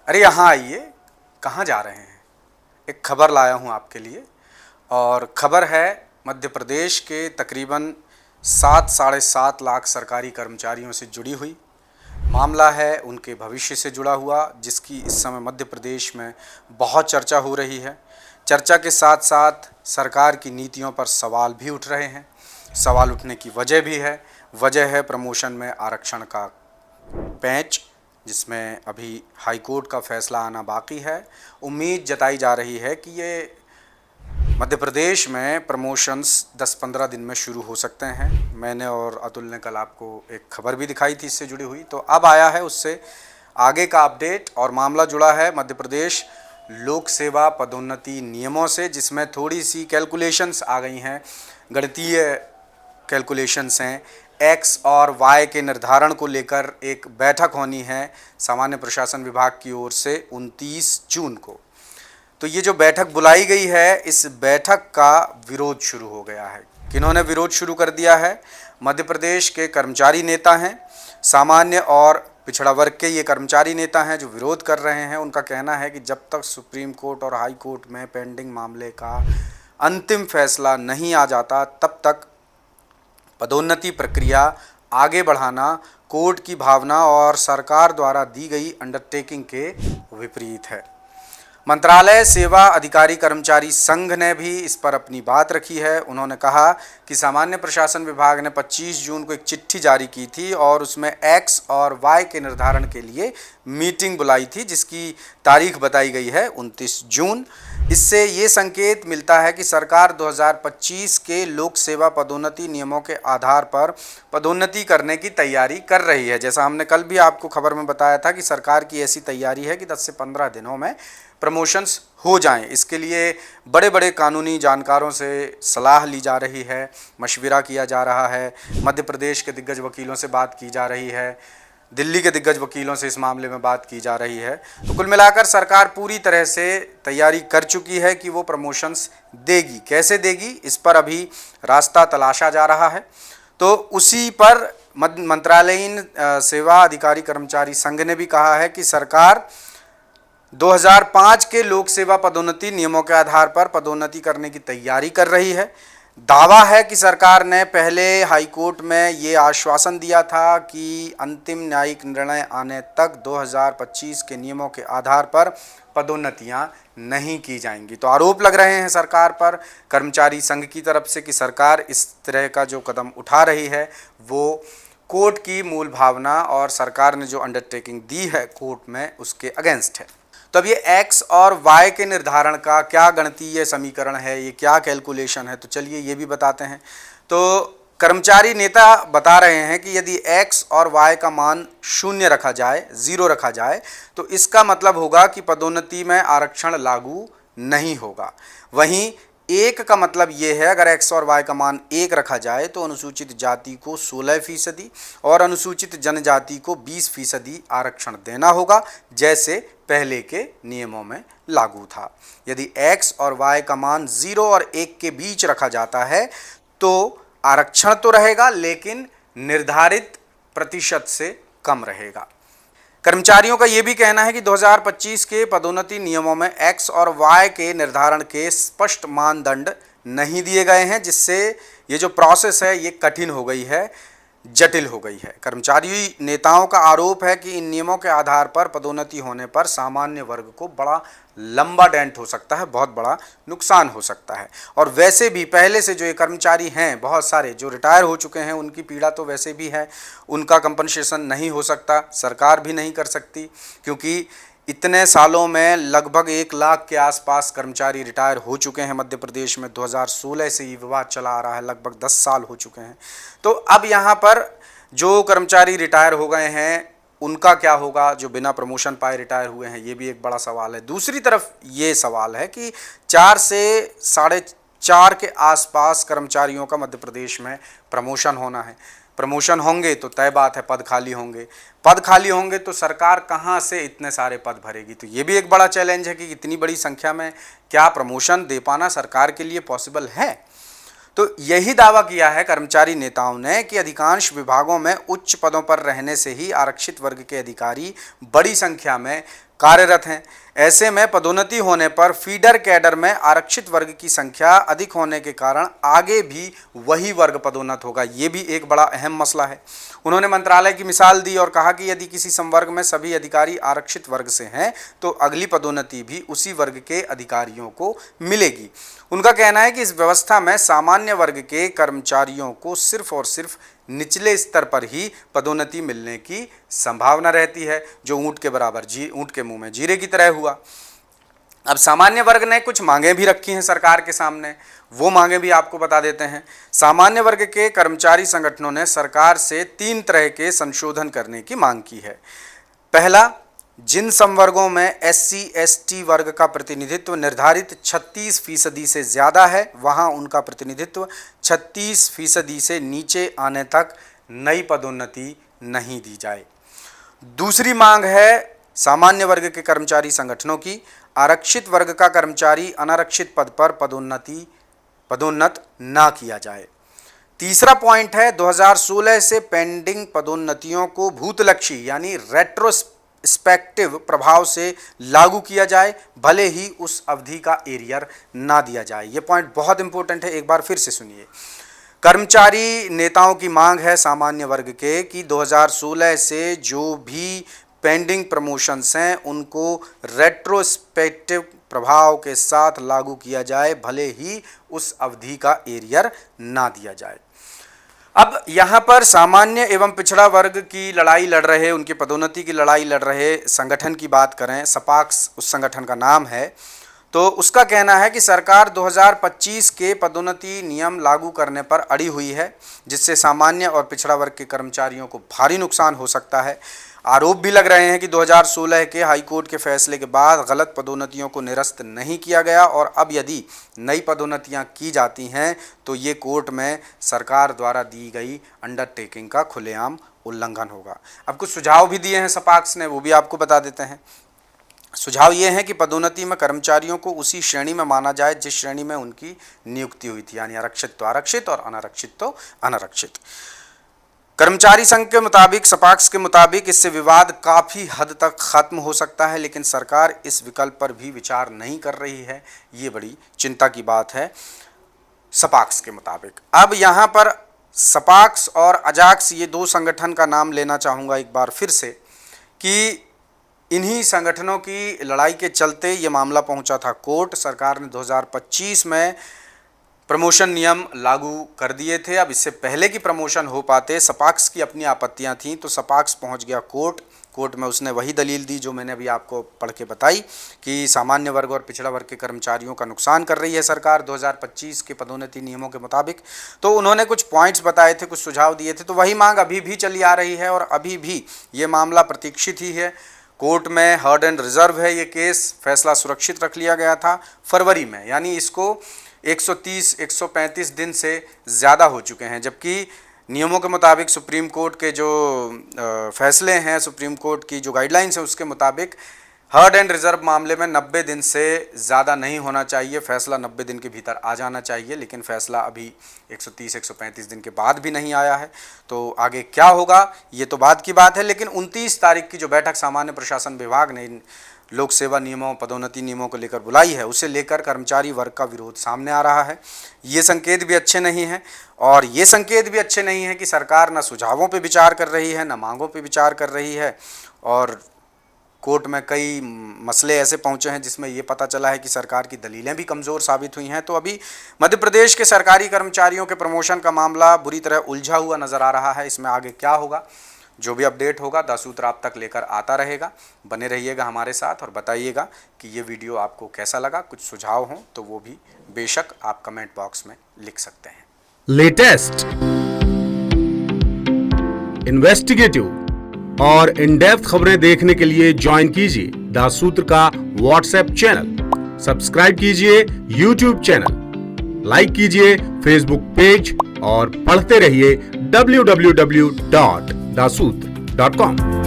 अरे यहाँ आइए, कहाँ जा रहे हैं? एक खबर लाया हूँ आपके लिए। और खबर है मध्य प्रदेश के तकरीबन 7 साढ़े 7 लाख सरकारी कर्मचारियों से जुड़ी हुई। मामला है उनके भविष्य से जुड़ा हुआ, जिसकी इस समय मध्य प्रदेश में बहुत चर्चा हो रही है। चर्चा के साथ साथ सरकार की नीतियों पर सवाल भी उठ रहे हैं। सवाल उठने की वजह भी है। वजह है प्रमोशन में आरक्षण का पेंच, जिसमें अभी हाई कोर्ट का फैसला आना बाकी है। उम्मीद जताई जा रही है कि ये मध्य प्रदेश में प्रमोशंस 10-15 दिन में शुरू हो सकते हैं। मैंने और अतुल ने कल आपको एक खबर भी दिखाई थी इससे जुड़ी हुई, तो अब आया है उससे आगे का अपडेट। और मामला जुड़ा है मध्य प्रदेश लोक सेवा पदोन्नति नियमों से, जिसमें थोड़ी सी कैलकुलेशंस आ गई हैं, गणितीय कैलकुलेशंस हैं। एक्स और वाई के निर्धारण को लेकर एक बैठक होनी है सामान्य प्रशासन विभाग की ओर से 29 जून को। तो ये जो बैठक बुलाई गई है, इस बैठक का विरोध शुरू हो गया है। किन्होंने विरोध शुरू कर दिया है? मध्य प्रदेश के कर्मचारी नेता हैं, सामान्य और पिछड़ा वर्ग के ये कर्मचारी नेता हैं जो विरोध कर रहे हैं। उनका कहना है कि जब तक सुप्रीम कोर्ट और हाई कोर्ट में पेंडिंग मामले का अंतिम फैसला नहीं आ जाता, तब तक पदोन्नति प्रक्रिया आगे बढ़ाना कोर्ट की भावना और सरकार द्वारा दी गई अंडरटेकिंग के विपरीत है। मंत्रालय सेवा अधिकारी कर्मचारी संघ ने भी इस पर अपनी बात रखी है। उन्होंने कहा कि सामान्य प्रशासन विभाग ने 25 जून को एक चिट्ठी जारी की थी और उसमें एक्स और वाई के निर्धारण के लिए मीटिंग बुलाई थी, जिसकी तारीख बताई गई है 29 जून। इससे ये संकेत मिलता है कि सरकार 2025 के लोक सेवा पदोन्नति नियमों के आधार पर पदोन्नति करने की तैयारी कर रही है। जैसा हमने कल भी आपको खबर में बताया था कि सरकार की ऐसी तैयारी है कि 10 से 15 दिनों में प्रमोशंस हो जाएं। इसके लिए बड़े बड़े कानूनी जानकारों से सलाह ली जा रही है, मशविरा किया जा रहा है। मध्य प्रदेश के दिग्गज वकीलों से बात की जा रही है, दिल्ली के दिग्गज वकीलों से इस मामले में बात की जा रही है। तो कुल मिलाकर सरकार पूरी तरह से तैयारी कर चुकी है कि वो प्रमोशंस देगी। कैसे देगी, इस पर अभी रास्ता तलाशा जा रहा है। तो उसी पर मंत्रालयीन सेवा अधिकारी कर्मचारी संघ ने भी कहा है कि सरकार 2005 के लोक सेवा पदोन्नति नियमों के आधार पर पदोन्नति करने की तैयारी कर रही है। दावा है कि सरकार ने पहले हाई कोर्ट में ये आश्वासन दिया था कि अंतिम न्यायिक निर्णय आने तक 2025 के नियमों के आधार पर पदोन्नतियां नहीं की जाएंगी। तो आरोप लग रहे हैं सरकार पर कर्मचारी संघ की तरफ से कि सरकार इस तरह का जो कदम उठा रही है वो कोर्ट की मूल भावना और सरकार ने जो अंडरटेकिंग दी है कोर्ट में, उसके अगेंस्ट है। तो अब ये एक्स और वाई के निर्धारण का क्या गणितीय समीकरण है, ये क्या कैलकुलेशन है, तो चलिए ये भी बताते हैं। तो कर्मचारी नेता बता रहे हैं कि यदि एक्स और वाई का मान 0 रखा जाए, 0 रखा जाए, तो इसका मतलब होगा कि पदोन्नति में आरक्षण लागू नहीं होगा। वहीं 1 का मतलब ये है, अगर एक्स और वाई का मान 1 रखा जाए तो अनुसूचित जाति को 16% और अनुसूचित जनजाति को 20% आरक्षण देना होगा, जैसे पहले के नियमों में लागू था। यदि एक्स और वाई का मान 0 और 1 के बीच रखा जाता है तो आरक्षण तो रहेगा, लेकिन निर्धारित प्रतिशत से कम रहेगा। कर्मचारियों का यह भी कहना है कि 2025 के पदोन्नति नियमों में एक्स और वाई के निर्धारण के स्पष्ट मानदंड नहीं दिए गए हैं, जिससे ये जो प्रोसेस है ये कठिन हो गई है, जटिल हो गई है। कर्मचारी नेताओं का आरोप है कि इन नियमों के आधार पर पदोन्नति होने पर सामान्य वर्ग को बड़ा लंबा डेंट हो सकता है, बहुत बड़ा नुकसान हो सकता है। और वैसे भी पहले से जो ये कर्मचारी हैं, बहुत सारे जो रिटायर हो चुके हैं, उनकी पीड़ा तो वैसे भी है। उनका कंपनसेशन नहीं हो सकता, सरकार भी नहीं कर सकती, क्योंकि इतने सालों में लगभग 1 लाख के आसपास कर्मचारी रिटायर हो चुके हैं मध्य प्रदेश में। 2016 से ये विवाद चला आ रहा है, लगभग 10 साल हो चुके हैं। तो अब यहाँ पर जो कर्मचारी रिटायर हो गए हैं उनका क्या होगा, जो बिना प्रमोशन पाए रिटायर हुए हैं, ये भी एक बड़ा सवाल है। दूसरी तरफ ये सवाल है कि 4 से 4.5 के आसपास कर्मचारियों का मध्य प्रदेश में प्रमोशन होना है। प्रमोशन होंगे तो तय बात है पद खाली होंगे, पद खाली होंगे तो सरकार कहाँ से इतने सारे पद भरेगी। तो ये भी एक बड़ा चैलेंज है कि इतनी बड़ी संख्या में क्या प्रमोशन दे पाना सरकार के लिए पॉसिबल है। तो यही दावा किया है कर्मचारी नेताओं ने कि अधिकांश विभागों में उच्च पदों पर रहने से ही आरक्षित वर्ग के अधिकारी बड़ी संख्या में कार्यरत हैं। ऐसे में पदोन्नति होने पर फीडर कैडर में आरक्षित वर्ग की संख्या अधिक होने के कारण आगे भी वही वर्ग पदोन्नत होगा। ये भी एक बड़ा अहम मसला है। उन्होंने मंत्रालय की मिसाल दी और कहा कि यदि किसी संवर्ग में सभी अधिकारी आरक्षित वर्ग से हैं तो अगली पदोन्नति भी उसी वर्ग के अधिकारियों को मिलेगी। उनका कहना है कि इस व्यवस्था में सामान्य वर्ग के कर्मचारियों को सिर्फ और सिर्फ निचले स्तर पर ही पदोन्नति मिलने की संभावना रहती है, जो ऊंट के बराबर ऊंट के मुंह में जीरे की तरह हुआ। अब सामान्य वर्ग ने कुछ मांगे भी रखी हैं सरकार के सामने, वो मांगे भी आपको बता देते हैं। सामान्य वर्ग के कर्मचारी संगठनों ने सरकार से 3 तरह के संशोधन करने की मांग की है। पहला, जिन संवर्गों में SC/ST वर्ग का प्रतिनिधित्व निर्धारित 36% से ज़्यादा है, वहां उनका प्रतिनिधित्व 36% से नीचे आने तक नई पदोन्नति नहीं दी जाए। दूसरी मांग है सामान्य वर्ग के कर्मचारी संगठनों की, आरक्षित वर्ग का कर्मचारी अनारक्षित पद पर पदोन्नत ना किया जाए। तीसरा पॉइंट है 2016 से पेंडिंग पदोन्नतियों को भूतलक्षी यानी रेट्रोस्पेक्टिव प्रभाव से लागू किया जाए, भले ही उस अवधि का एरियर ना दिया जाए। ये पॉइंट बहुत इंपॉर्टेंट है, एक बार फिर से सुनिए। कर्मचारी नेताओं की मांग है सामान्य वर्ग के कि 2016 से जो भी पेंडिंग प्रमोशंस हैं उनको रेट्रोस्पेक्टिव प्रभाव के साथ लागू किया जाए, भले ही उस अवधि का एरियर ना दिया जाए। अब यहाँ पर सामान्य एवं पिछड़ा वर्ग की लड़ाई लड़ रहे, उनकी पदोन्नति की लड़ाई लड़ रहे संगठन की बात करें, सपाक्स उस संगठन का नाम है, तो उसका कहना है कि सरकार 2025 के पदोन्नति नियम लागू करने पर अड़ी हुई है, जिससे सामान्य और पिछड़ा वर्ग के कर्मचारियों को भारी नुकसान हो सकता है। आरोप भी लग रहे हैं कि 2016 के हाईकोर्ट के फैसले के बाद गलत पदोन्नतियों को निरस्त नहीं किया गया और अब यदि नई पदोन्नतियां की जाती हैं तो ये कोर्ट में सरकार द्वारा दी गई अंडरटेकिंग का खुलेआम उल्लंघन होगा। अब कुछ सुझाव भी दिए हैं सपाक्स ने, वो भी आपको बता देते हैं। सुझाव ये है कि पदोन्नति में कर्मचारियों को उसी श्रेणी में माना जाए जिस श्रेणी में उनकी नियुक्ति हुई थी, यानी आरक्षित तो आरक्षित और अनारक्षित तो अनारक्षित। कर्मचारी संघ के मुताबिक, सपाक्स के मुताबिक इससे विवाद काफ़ी हद तक खत्म हो सकता है, लेकिन सरकार इस विकल्प पर भी विचार नहीं कर रही है। ये बड़ी चिंता की बात है सपाक्स के मुताबिक। अब यहाँ पर सपाक्स और अजाक्स, ये 2 संगठन का नाम लेना चाहूँगा एक बार फिर से कि इन्हीं संगठनों की लड़ाई के चलते ये मामला पहुंचा था कोर्ट। सरकार ने 2025 में प्रमोशन नियम लागू कर दिए थे। अब इससे पहले कि प्रमोशन हो पाते सपाक्स की अपनी आपत्तियां थीं, तो सपाक्स पहुंच गया कोर्ट में उसने वही दलील दी जो मैंने अभी आपको पढ़ के बताई कि सामान्य वर्ग और पिछड़ा वर्ग के कर्मचारियों का नुकसान कर रही है सरकार 2025 के पदोन्नति नियमों के मुताबिक। तो उन्होंने कुछ पॉइंट्स बताए थे, कुछ सुझाव दिए थे, तो वही मांग अभी भी चली आ रही है और अभी भी ये मामला प्रतीक्षित ही है। कोर्ट में हर्ड एंड रिजर्व है ये केस, फैसला सुरक्षित रख लिया गया था फरवरी में, यानी इसको 130-135 दिन से ज़्यादा हो चुके हैं, जबकि नियमों के मुताबिक सुप्रीम कोर्ट के जो फैसले हैं, सुप्रीम कोर्ट की जो गाइडलाइंस है उसके मुताबिक हर्ड एंड रिजर्व मामले में 90 दिन से ज़्यादा नहीं होना चाहिए, फैसला 90 दिन के भीतर आ जाना चाहिए, लेकिन फैसला अभी 130-135 दिन के बाद भी नहीं आया है। तो आगे क्या होगा ये तो बाद की बात है, लेकिन 29 तारीख की जो बैठक सामान्य प्रशासन विभाग ने लोक सेवा नियमों, पदोन्नति नियमों को लेकर बुलाई है, उसे लेकर कर्मचारी वर्ग का विरोध सामने आ रहा है। ये संकेत भी अच्छे नहीं हैं और ये संकेत भी अच्छे नहीं हैं कि सरकार न सुझावों पे विचार कर रही है, न मांगों पे विचार कर रही है। और कोर्ट में कई मसले ऐसे पहुंचे हैं जिसमें ये पता चला है कि सरकार की दलीलें भी कमज़ोर साबित हुई हैं। तो अभी मध्य प्रदेश के सरकारी कर्मचारियों के प्रमोशन का मामला बुरी तरह उलझा हुआ नज़र आ रहा है। इसमें आगे क्या होगा, जो भी अपडेट होगा द सूत्र आप तक लेकर आता रहेगा। बने रहिएगा हमारे साथ और बताइएगा कि ये वीडियो आपको कैसा लगा। कुछ सुझाव हों तो वो भी बेशक आप कमेंट बॉक्स में लिख सकते हैं। लेटेस्ट, इन्वेस्टिगेटिव और इन डेप्थ खबरें देखने के लिए ज्वाइन कीजिए द सूत्र का व्हाट्सएप चैनल, सब्सक्राइब कीजिए यूट्यूब चैनल, लाइक कीजिए फेसबुक पेज और पढ़ते रहिए www.dasootra.com।